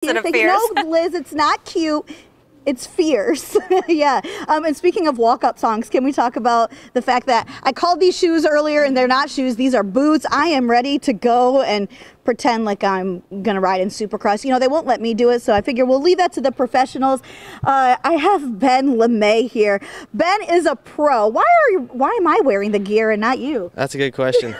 No, Liz, it's not cute. It's fierce. Yeah. And speaking of walk-up songs, can we talk about the fact that I called these shoes earlier and they're not shoes, these are boots. I am ready to go and pretend like I'm going to ride in Supercross. You know, they won't let me do it, so I figure we'll leave that to the professionals. I have Ben LeMay here. Ben is a pro. Why am I wearing the gear and not you? That's a good question.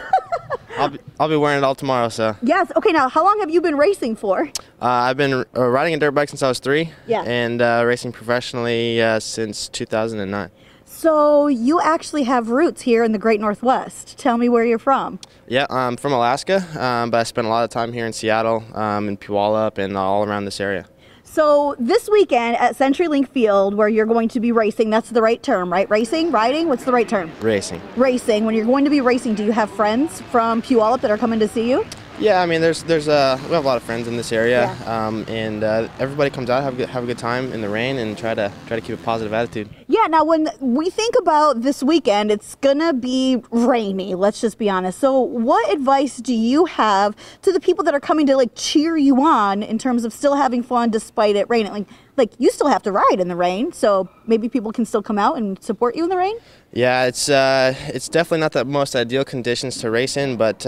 I'll be wearing it all tomorrow, so. Yes. Okay, now, how long have you been racing for? I've been riding a dirt bike since I was 3. Yeah. And racing professionally since 2009. So you actually have roots here in the Great Northwest. Tell me where you're from. Yeah, I'm from Alaska, but I spent a lot of time here in Seattle, in Puyallup, and all around this area. So this weekend at CenturyLink Field, where you're going to be racing, that's the right term, right? Racing? Riding? What's the right term? Racing. Racing. When you're going to be racing, do you have friends from Puyallup that are coming to see you? Yeah, I mean, we have a lot of friends in this area, yeah. And everybody comes out, have a good time in the rain, and try to keep a positive attitude. Yeah. Now, when we think about this weekend, it's gonna be rainy. Let's just be honest. So, what advice do you have to the people that are coming to cheer you on in terms of still having fun despite it raining? Like you still have to ride in the rain, so maybe people can still come out and support you in the rain. Yeah, it's definitely not the most ideal conditions to race in, but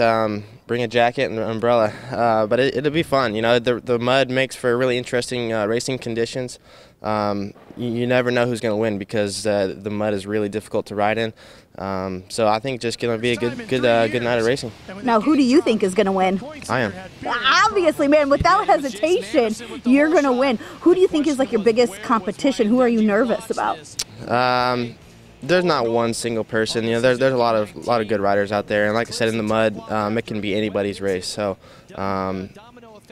bring a jacket and an umbrella. But it'll be fun. You know, the mud makes for really interesting racing conditions. You never know who's going to win because the mud is really difficult to ride in. So I think just going to be a good night of racing. Now, who do you think is going to win? I am. Obviously, man, without hesitation, you're going to win. Who do you think is your biggest competition? Who are you nervous about? There's not one single person. You know, there's a lot of good riders out there, and like I said, in the mud, it can be anybody's race. So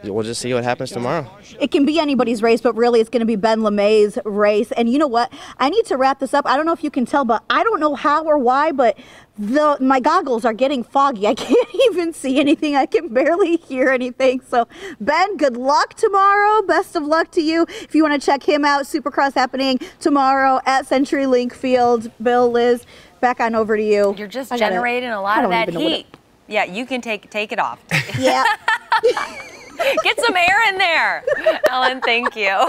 we'll just see what happens tomorrow. It can be anybody's race, but really it's going to be Ben LeMay's race. And you know what? I need to wrap this up. I don't know if you can tell, but I don't know how or why, but my goggles are getting foggy. I can't even see anything. I can barely hear anything. So, Ben, good luck tomorrow. Best of luck to you. If you want to check him out, Supercross happening tomorrow at CenturyLink Field. Bill, Liz, back on over to you. You're just generating a lot of that heat. Yeah, you can take it off. Yeah. Get some air in there. Ellen, thank you.